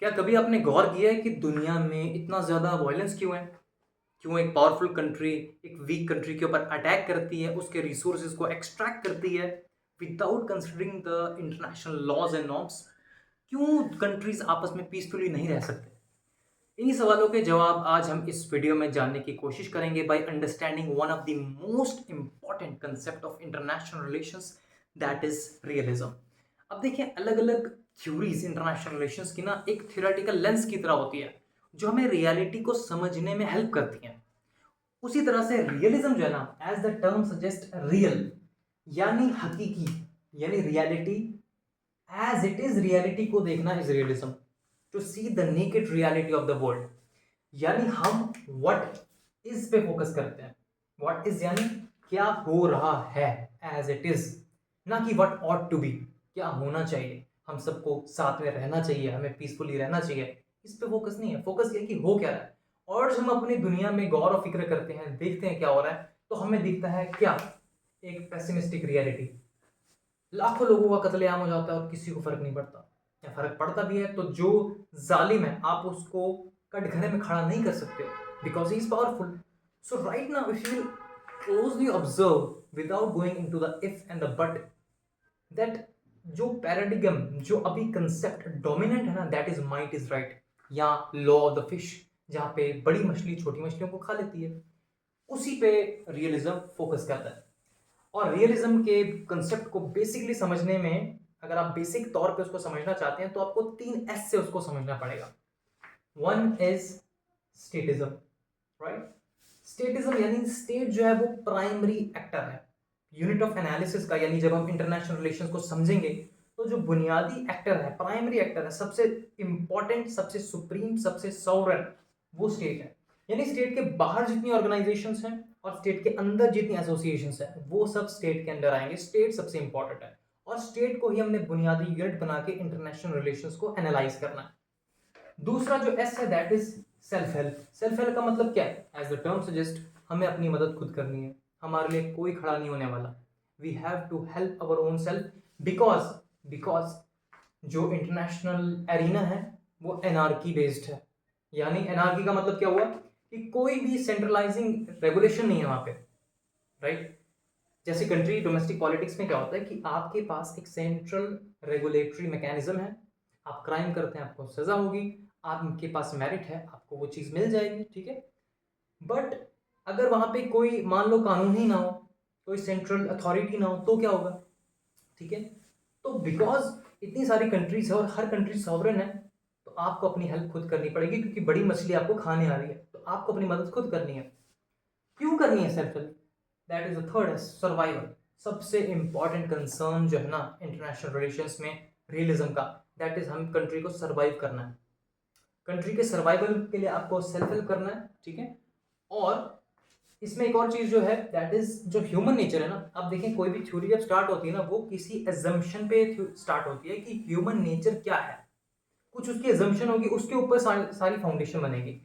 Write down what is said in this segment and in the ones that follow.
क्या कभी आपने गौर किया है कि दुनिया में इतना ज़्यादा वायलेंस क्यों है? क्यों एक पावरफुल कंट्री एक वीक कंट्री के ऊपर अटैक करती है, उसके रिसोर्सेज़ को एक्सट्रैक्ट करती है without considering the international laws and norms? क्यों कंट्रीज़ आपस में पीसफुली नहीं रह सकते? इन्हीं सवालों के जवाब आज हम इस वीडियो में जानने की कोशिश करेंगे by understanding one of the most important concept of international relations, that is realism. अब देखिए, अलग अलग थ्योरीज इंटरनेशनल रिलेशंस की ना एक थ्योरेटिकल लेंस की तरह होती है जो हमें रियलिटी को समझने में हेल्प करती हैं। उसी तरह से रियलिज्म जो है ना, as the term suggest, real यानी हकीकी, यानी reality as it is, reality को देखना is realism. To see the naked reality of the world, यानी हम व्हाट इज पे फोकस करते हैं। व्हाट इज यानी क्या हो रहा है, एज इट इज, ना कि व्हाट ऑट टू बी, क्या होना चाहिए। हम सबको साथ में रहना चाहिए, हमें पीसफुली रहना चाहिए, इस पे फोकस नहीं है। फोकस ये कि हो क्या रहा है। और जब हम अपनी दुनिया में गौर और फिक्र करते हैं, देखते हैं क्या हो रहा है, तो हमें दिखता है क्या, एक पेसिमिस्टिक रियलिटी। लाखों लोगों का कत्लेआम हो जाता है और किसी को फर्क नहीं पड़ता, या फर्क पड़ता भी है तो जो जालिम है आप उसको कटघरे में खड़ा नहीं कर सकते because he is powerful. So right now if you closely observe without going into the if and the but, that जो पैराडिगम, जो अभी कंसेप्ट डोमिनेंट है ना, that is might is right, या लॉ ऑफ द फिश, जहां पे बड़ी मछली छोटी मछलियों को खा लेती है, उसी पे रियलिज्म फोकस करता है। और रियलिज्म के कंसेप्ट को बेसिकली समझने में, अगर आप बेसिक तौर पे उसको समझना चाहते हैं, तो आपको 3 एस से उसको समझना पड़ेगा। One is statism, right. Statism यानी स्टेट जो है वो प्राइमरी एक्टर है यूनिट ऑफ एनालिसिस का। यानी जब हम इंटरनेशनल रिलेशंस को समझेंगे, तो जो बुनियादी एक्टर है, प्राइमरी एक्टर है, सबसे इंपॉर्टेंट, सबसे सुप्रीम, सबसे सॉवरेन, वो स्टेट है। यानी स्टेट के बाहर जितनी ऑर्गेनाइजेशंस हैं और स्टेट के अंदर जितनी एसोसिएशंस हैं, वो सब स्टेट के अंडर आएंगे। स्टेट सबसे इंपॉर्टेंट है, और स्टेट को ही हमने बुनियादी यूनिट बना के इंटरनेशनल रिलेशंस को एनालाइज करना है। दूसरा जो एस है, that is self help. Self help का मतलब क्या है? एज द टर्म सजेस्ट, हमें अपनी मदद खुद करनी है, हमारे लिए कोई खड़ा नहीं होने वाला। We have to help our own self, because because जो इंटरनेशनल एरिना है वो एनआरकी बेस्ड है। यानी एनआरकी का मतलब क्या हुआ कि कोई भी सेंट्रलाइजिंग रेगुलेशन नहीं है वहां पे, राइट। जैसे कंट्री डोमेस्टिक पॉलिटिक्स में क्या होता है कि आपके पास एक सेंट्रल रेगुलेटरी मैकेनिज्म है। आप क्राइम करते हैं, आपको सजा होगी। आपके पास मेरिट है, आपको वो चीज मिल जाएगी, ठीक है। बट अगर वहां पे कोई, मान लो, कानून ही ना हो, कोई सेंट्रल अथॉरिटी ना हो, तो क्या होगा, ठीक है। तो बिकॉज इतनी सारी कंट्रीज है और हर कंट्री सॉवरेन है, तो आपको अपनी हेल्प खुद करनी पड़ेगी, क्योंकि बड़ी मछली आपको खाने आ रही है, तो आपको अपनी मदद खुद करनी है। क्यों करनी है self help? That is the third है सर्वाइवल। सबसे इंपॉर्टेंट कंसर्न जो है ना इंटरनेशनल रिलेशंस में रियलिज्म का, दैट इज हम कंट्री को सर्वाइव करना है। कंट्री के सर्वाइवल के लिए आपको सेल्फ हेल्प करना है, ठीक है। और इसमें एक और चीज जो है, दैट इज जो ह्यूमन नेचर है ना। अब देखें, कोई भी थ्योरी जब स्टार्ट होती है ना, वो किसी एजम्पशन पे स्टार्ट होती है कि ह्यूमन नेचर क्या है। कुछ उसकी एजम्पशन होगी, उसके ऊपर सारी फाउंडेशन बनेगी।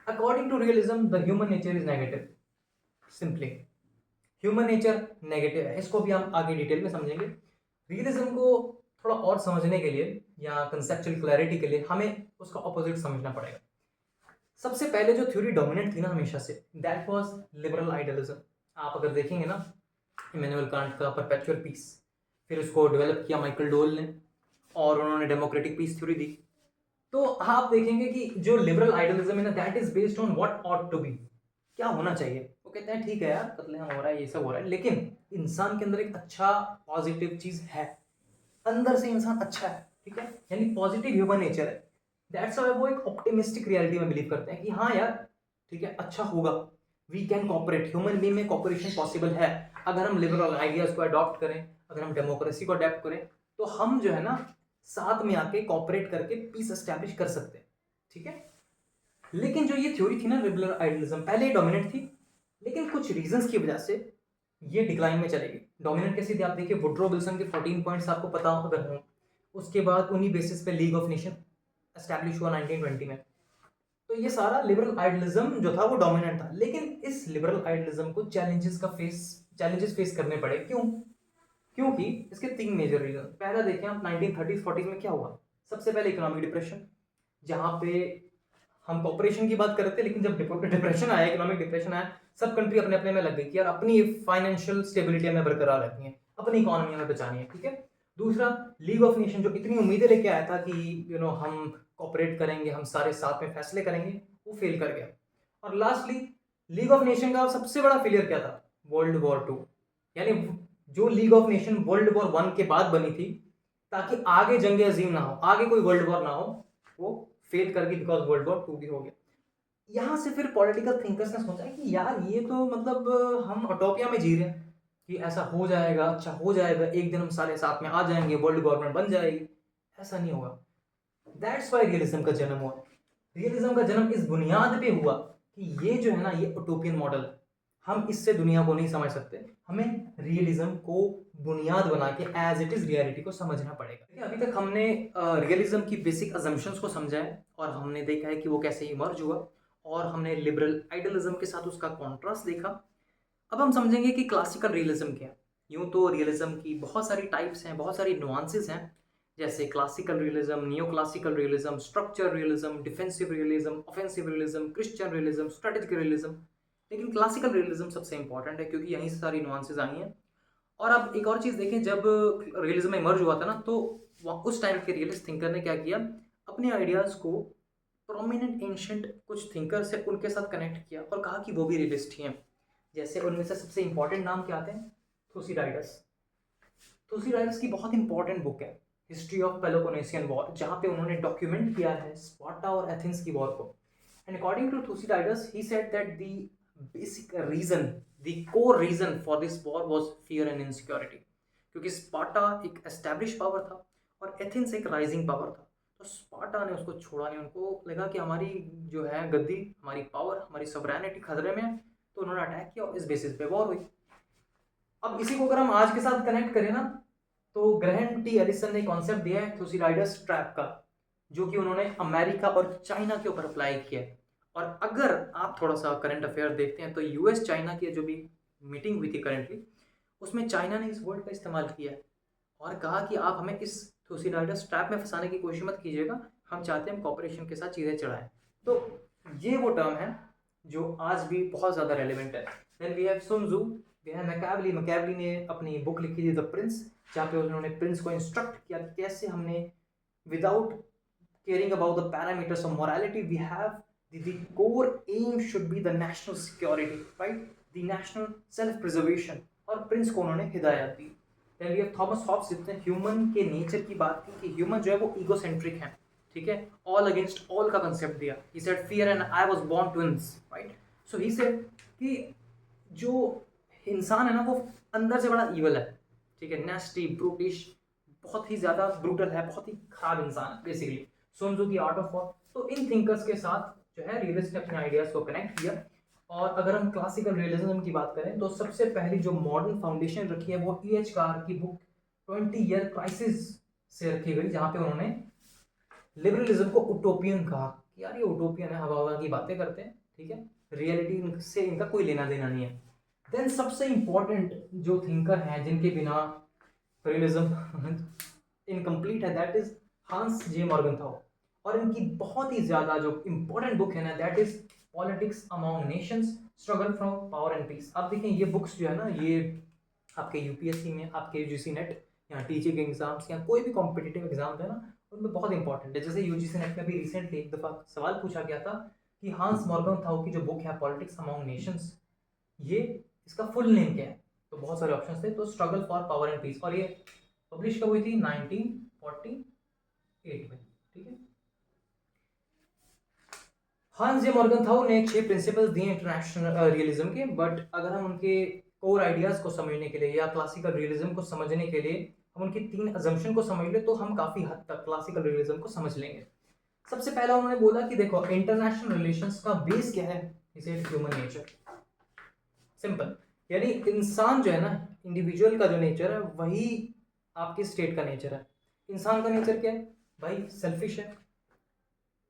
According to realism, the human nature is negative, simply. Human nature negative है, इसको भी हम आगे डिटेल में समझेंगे। रियलिज्म को थोड़ा और समझने के लिए या कंसेप्चुअल क्लैरिटी के लिए हमें उसका ऑपोजिट समझना पड़ेगा। सबसे पहले जो थ्योरी डोमिनेंट थी ना हमेशा से, दैट वाज लिबरल आइडियलिज्म। आप अगर देखेंगे ना, इमैनुअल कांट का परपेचुअल पीस, फिर उसको डेवलप किया माइकल डोल ने, और उन्होंने डेमोक्रेटिक पीस थ्योरी दी। तो आप देखेंगे कि जो लिबरल आइडियलिज्म है ना, that is based on what ought to be, क्या होना चाहिए। वो कहते हैं ठीक है यार, कत्लेआम हो रहा है, ये सब हो रहा है, लेकिन इंसान के अंदर एक अच्छा पॉजिटिव चीज है, अंदर से इंसान अच्छा है, ठीक है। यानी पॉजिटिव ह्यूमन नेचर है। दैट्स व्हाई वो एक ऑप्टिमिस्टिक रियलिटी में बिलीव करते हैं कि हाँ यार, ठीक है, अच्छा होगा। We can cooperate, human being में कॉपरेशन पॉसिबल है। अगर हम लिबरल आइडियाज को अडॉप्ट करें, अगर हम डेमोक्रेसी को अडेप्ट करें, तो हम जो है ना, साथ में आके कॉपरेट करके पीस एस्टैब्लिश कर सकते हैं, ठीक है। लेकिन जो ये थ्योरी थी ना, लिबरल आइडियलिज्म, पहले डोमिनेंट थी, लेकिन कुछ रीजंस की वजह से ये डिक्लाइन में चलेगी। डोमिनेंट कैसी थी? आप देखिए, वुड्रो विल्सन के 14 पॉइंट्स आपको पता हो अगर हो। उसके बाद उन्हीं बेसिस पे लीग ऑफ नेशन एस्टैब्लिश हुआ 1920 में। तो ये सारा लिबरल आइडियलिज्म जो था वो डोमिनेंट था, लेकिन इस लिबरल आइडियलिज्म को चैलेंजेस फेस करने पड़े। क्यों? क्योंकि इसके 3 मेजर रीजन। पहला देखें आप, 1930s 40s में क्या हुआ। सबसे पहले इकोनॉमिक डिप्रेशन, जहाँ पे हम कॉपरेशन की बात कर रहे थे, लेकिन जब डिप्रेशन आया, इकोनॉमिक डिप्रेशन आया, सब कंट्री अपने अपने में लग गई कि यार अपनी फाइनेंशियल स्टेबिलिटी हमें बरकरार रखनी है, अपनी इकोनॉमी हमें बचानी है, ठीक है। दूसरा, लीग ऑफ नेशन जो इतनी उम्मीदें लेके आया था कि हम कॉपरेट करेंगे, हम सारे साथ में फैसले करेंगे, वो फेल कर गया। और लास्टली, लीग ऑफ नेशन का सबसे बड़ा फेलियर क्या था? World war two. यानी जो league of nation world war one के बाद बनी थी ताकि आगे जंग अजीम ना हो, आगे कोई वर्ल्ड वॉर ना हो, वो फेल कर गई बिकॉज वर्ल्ड वॉर टू भी हो गया। यहाँ से फिर पॉलिटिकल थिंकर्स ने सोचा कि यार ये तो मतलब हम ऑटोपिया में जी रहे हैं कि ऐसा हो जाएगा, अच्छा हो जाएगा, एक दिन हम सारे साथ में आ जाएंगे, वर्ल्ड गवर्नमेंट बन जाएगी। ऐसा नहीं होगा। दैट्स वाई रियलिज्म का जन्म हुआ। रियलिज्म का जन्म इस बुनियाद पे हुआ कि ये जो है ना, ये उटोपियन मॉडल है, हम इससे दुनिया को नहीं समझ सकते, हमें रियलिज्म को बुनियाद बना के एज इट इज रियलिटी को समझना पड़ेगा। देखिए, अभी तक हमने रियलिज्म की बेसिक अजम्पशंस को समझा है और हमने देखा है कि वो कैसे इमर्ज हुआ, और हमने लिबरल आइडियलिज्म के साथ उसका कॉन्ट्रास्ट देखा। अब हम समझेंगे कि क्लासिकल रियलिज्म क्या है। यूं तो रियलिज्म की बहुत सारी टाइप्स हैं, बहुत सारी नुआंसेस हैं, जैसे classical realism, neo classical realism, structure realism, defensive realism, offensive realism, Christian realism, strategic realism. लेकिन क्लासिकल रियलिज्म सबसे इंपॉर्टेंट है क्योंकि यहीं से सारी नुआंसेस आई हैं। और अब एक और चीज़ देखें, जब रियलिज्म इमर्ज हुआ था ना, तो उस टाइम के रियलिस्ट थिंकर ने क्या किया, अपने आइडियाज़ को प्रोमिनेंट एंशंट कुछ थिंकर से उनके साथ कनेक्ट किया और कहा कि वो भी रियलिस्ट ही हैं। जैसे उनमें से सबसे इंपॉर्टेंट नाम क्या आते हैं? थुसीडाइडस। थुसीडाइडस की बहुत इंपॉर्टेंट बुक है हिस्ट्री ऑफ पेलोपोनेसियन वॉर, जहाँ पे उन्होंने डॉक्यूमेंट किया है स्पार्टा और एथेंस की वॉर को। And according to Thucydides, he said that the basic reason, the core reason for this war was fear and insecurity. क्योंकि स्पार्टा एक एस्टैब्लिश पावर था और एथेंस एक राइजिंग पावर था। तो स्पार्टा ने उसको छोड़ा नहीं, उनको लगा कि हमारी जो है गद्दी, हमारी पावर, हमारी सवरैनिटी खतरे में है, तो उन्होंने अटैक किया और इस बेसिस पे वॉर हुई। अब इसी को अगर हम आज के साथ कनेक्ट करें ना, तो ग्रहम टी एलिसन ने कॉन्सेप्ट दिया है थुसीडाइडस ट्रैप का, जो कि उन्होंने अमेरिका और चाइना के ऊपर अप्लाई किया है। और अगर आप थोड़ा सा करंट अफेयर देखते हैं तो यूएस चाइना की जो भी मीटिंग हुई थी करंटली, उसमें चाइना ने इस वर्ड का इस्तेमाल किया है और कहा कि आप हमें इस थुसीडाइडस ट्रैप में फंसाने की कोशिश मत कीजिएगा, हम चाहते हैं हम कॉपरेशन के साथ चीज़ें चढ़ाएं। तो ये वो टर्म है जो आज भी बहुत ज़्यादा रेलिवेंट है। Then we have Sun Tzu, we have Machiavelli. Machiavelli ने अपनी बुक लिखी थी द प्रिंस, जहाँ पे उन्होंने प्रिंस को इंस्ट्रक्ट किया कैसे हमने without caring about the parameters of morality, we have the core aim should be the national security, right? The national self preservation। और प्रिंस को उन्होंने हिदायत दी। Then we have Thomas Hobbes, जिसने ह्यूमन के नेचर की बात की कि ह्यूमन जो है वो ईगोसेंट्रिक है, ठीक है, ऑल अगेंस्ट ऑल का कंसेप्ट दिया। He said fear and I was born twins, right? So he said कि जो इंसान है ना, वो अंदर से बड़ा ईवल है, ठीक है, नेस्टी, ब्रूटिश, बहुत ही ज़्यादा ब्रूटल है, बहुत ही खराब इंसान है बेसिकली। sun tzu की आर्ट ऑफ वॉर। तो इन थिंकर्स के साथ जो है रियलिस्ट ने अपने आइडियाज को कनेक्ट किया। और अगर हम क्लासिकल रियलिज्म की बात करें तो सबसे पहली जो मॉडर्न फाउंडेशन रखी है वो E.H. कार की बुक 20 ईयर क्राइसिस से रखी गई, जहाँ पे उन्होंने लिबरलिज्म को उटोपियन कहा कि यार ये उटोपियन है, हवा हवा की बातें करते हैं, ठीक है, रियलिटी से इनका कोई लेना देना नहीं है। देन सबसे इंपॉर्टेंट जो थिंकर हैं जिनके बिना रियलिज्म इनकम्प्लीट है, दैट इज हांस जे मॉर्गनथाउ। और इनकी बहुत ही ज्यादा जो इंपॉर्टेंट बुक है ना, that is politics among nations, struggle from power and peace. आप देखें ये बुक्स जो है ना, ये आपके यूपीएससी में, आपके यूजीसी नेट या टीचिंग एग्जाम्स या कोई भी कॉम्पिटिटिव एग्जाम है ना, उनमें बहुत इंपॉर्टेंट है। जैसे यूजीसी नेट में भी रिसेंटली एक दफ़ा सवाल पूछा गया था कि हांस मॉर्गनथाउ की जो बुक है पॉलिटिक्स अमॉन्ग नेशंस, ये इसका फुल नेम क्या है? तो बहुत सारे ऑप्शंस थे, तो struggle for power and peace. और ये पब्लिश कब हुई थी? 1948 में, ठीक है। हांस जे मॉर्गनथाउ ने 6 प्रिंसिपल्स दिए इंटरनेशनल रियलिज्म के, बट अगर हम उनके कोर आइडियाज को समझने के लिए या क्लासिकल रियलिज्म को समझने के लिए हम उनकी 3 अजम्पशन को समझ ले, तो हम काफी हद तक क्लासिकल रियलिज्म को समझ लेंगे। सबसे पहला उन्होंने बोला कि देखो, इंटरनेशनल रिलेशंस का बेस क्या है? इसे ह्यूमन नेचर। सिंपल, यानी इंसान जो है ना, इंडिविजुअल का जो नेचर है वही आपके स्टेट का नेचर है। इंसान का नेचर क्या है भाई? सेल्फिश है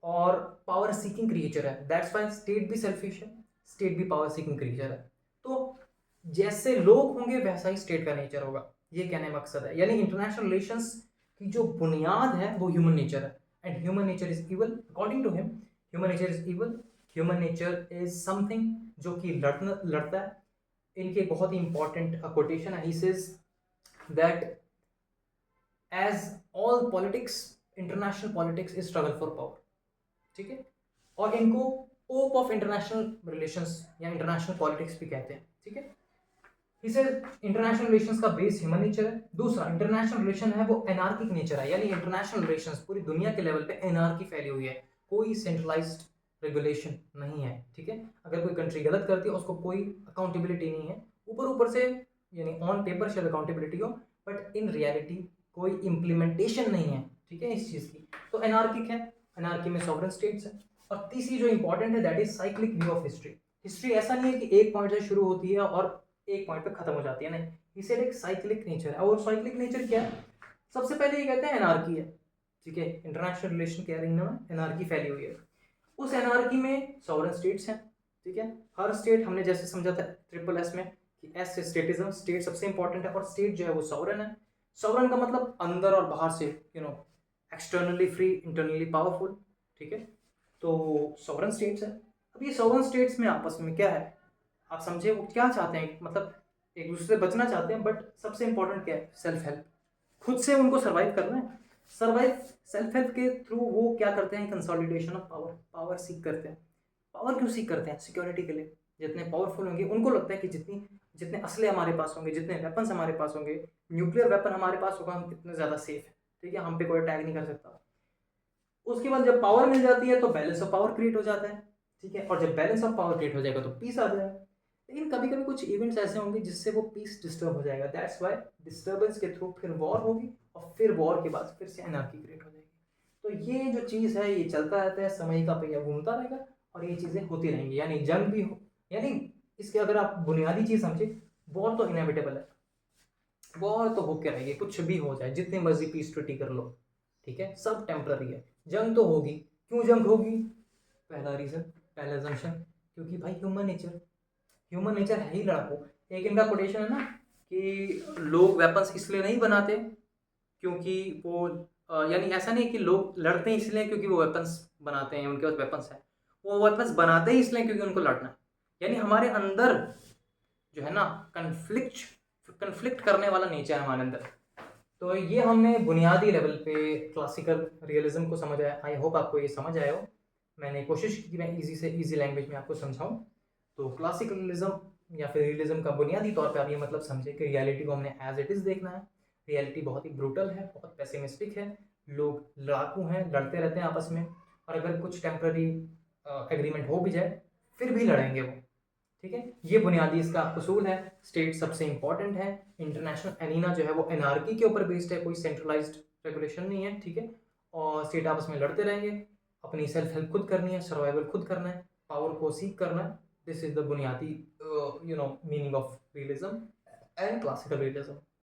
और पावर सीकिंग क्रिएचर है। दैट्स व्हाई स्टेट भी सेल्फिश है, स्टेट भी पावर सीकिंग क्रिएचर है। तो जैसे लोग होंगे वैसा ही स्टेट का नेचर होगा, ये कहने का मकसद है। यानी इंटरनेशनल रिलेशंस की जो बुनियाद है वो ह्यूमन नेचर है। And human nature is evil. According to him human nature is evil, human nature is something जो कि लड़ता है। इनके एक बहुत ही इंपॉर्टेंट कोटेशन है, he says that as all politics, international politics is struggle for power. ठीक है, और इनको पोप ऑफ इंटरनेशनल रिलेशंस या इंटरनेशनल पॉलिटिक्स भी कहते हैं। ठीक है, इसे इंटरनेशनल रिलेशंस का बेस ह्यूमन नेचर है। दूसरा इंटरनेशनल रिलेशन है वो एनार्किक नेचर है, यानी इंटरनेशनल रिलेशंस पूरी दुनिया के लेवल पे एनार्की फैली हुई है, कोई सेंट्रलाइज्ड रेगुलेशन नहीं है। ठीक है, अगर कोई कंट्री गलत करती है उसको कोई अकाउंटेबिलिटी नहीं है, ऊपर ऊपर से यानी ऑन पेपर शायद अकाउंटेबिलिटी हो, बट इन रियलिटी कोई इम्प्लीमेंटेशन नहीं है। ठीक है, इस चीज़ की तो एनार्किक है, एनार्की में सॉवरेन स्टेट्स है। और तीसरी जो इंपॉर्टेंट है that is cyclic view of history. History ऐसा नहीं है कि एक पॉइंट से शुरू होती है और एक पॉइंट पे खत्म हो जाती है, नहीं, इसे एक साइक्लिक नेचर है। और साइक्लिक नेचर क्या है, सबसे पहले ये कहते हैं एनार्की है। ठीक है, इंटरनेशनल रिलेशन के अरेना में एनार्की फैली हुई है, उस एनार्की में सॉवरेन स्टेट्स हैं। ठीक है, हर स्टेट हमने जैसे समझा था ट्रिपल एस में कि एस से स्टेटिज्म, स्टेट सबसे इंपॉर्टेंट है और स्टेट जो है वो सॉवरेन है। सॉवरेन का मतलब अंदर और बाहर से एक्सटर्नली फ्री, इंटरनली पावरफुल। ठीक है, तो सॉवरेन स्टेट्स है। अब ये सॉवरेन स्टेट्स में आपस में क्या है, आप समझे वो क्या चाहते हैं, मतलब एक दूसरे से बचना चाहते हैं, बट सबसे इंपॉर्टेंट क्या है, सेल्फ हेल्प, खुद से उनको सर्वाइव करना है। सर्वाइव सेल्फ हेल्प के थ्रू वो क्या करते हैं, कंसोलिडेशन ऑफ पावर, पावर सीख करते हैं। पावर क्यों सीख करते हैं, सिक्योरिटी के लिए। जितने पावरफुल होंगे उनको लगता है कि जितने असले हमारे पास होंगे, जितने वेपन्स हमारे पास होंगे, न्यूक्लियर वेपन हमारे पास होगा, हम इतने ज़्यादा सेफ है। ठीक है, हम पे कोई अटैक नहीं कर सकता। उसके बाद जब पावर मिल जाती है तो बैलेंस ऑफ पावर क्रिएट हो जाता है। ठीक है, और जब बैलेंस ऑफ पावर क्रिएट हो जाएगा तो पीस आ जाएगा। लेकिन कभी कभी कुछ इवेंट्स ऐसे होंगे जिससे वो पीस डिस्टर्ब हो जाएगा, दैट्स वाई डिस्टर्बेंस के थ्रू फिर वॉर होगी और फिर वॉर के बाद फिर से एनार्की क्रिएट हो जाएगी। तो ये जो चीज़ है ये चलता रहता है, समय का पहिया घूमता रहेगा और ये चीज़ें होती रहेंगी। यानी जंग भी हो, यानी इसके अगर आप बुनियादी चीज़ समझे, वॉर तो इनएविटेबल है, वॉर तो होके रहेगी, कुछ भी हो जाए, जितनी मर्जी पीस ट्रीटी कर लो। ठीक है, सब टेम्पररी है, जंग तो होगी। क्यों जंग होगी, पहला रीजन, पहला assumption, क्योंकि भाई ह्यूमन नेचर, ह्यूमन नेचर है ही लड़ाकू। एक इनका कोटेशन है ना कि लोग वेपन्स इसलिए नहीं बनाते क्योंकि वो यानी ऐसा नहीं कि लोग लड़ते हैं इसलिए क्योंकि वो वेपन्स बनाते हैं, उनके पास वेपन्स है, वो वेपन्स बनाते ही इसलिए क्योंकि उनको लड़ना है। यानी हमारे अंदर जो है ना कन्फ्लिक्ट करने वाला नेचर है हमारे अंदर। तो ये हमने बुनियादी लेवल पे क्लासिकल रियलिज्म को समझ आया। आई होप आपको ये समझ आया हो। मैंने कोशिश की कि मैं इजी से इजी लैंग्वेज में आपको समझाऊं। तो क्लासिकल रियलिज्म या फिर रियलिज्म का बुनियादी तौर पे आप ये मतलब समझे कि रियलिटी को हमने एज इट इज़ देखना है। रियलिटी बहुत ही ब्रूटल है, बहुत पेसिमिस्टिक है, लोग लड़ाकू हैं, लड़ते रहते हैं आपस में, और अगर कुछ टेम्प्ररी एग्रीमेंट हो भी जाए फिर भी लड़ेंगे वो। ठीक है, ये बुनियादी इसका उसूल है। स्टेट सबसे इंपॉर्टेंट है, इंटरनेशनल एनीना जो है वो एनआरकी के ऊपर बेस्ड है, कोई सेंट्रलाइज्ड रेगुलेशन नहीं है। ठीक है, और स्टेट आपस में लड़ते रहेंगे, अपनी सेल्फ हेल्प खुद करनी है, सर्वाइवल खुद करना है, पावर को सीख करना है। दिस इज द बुनियादी meaning of realism and classical realism.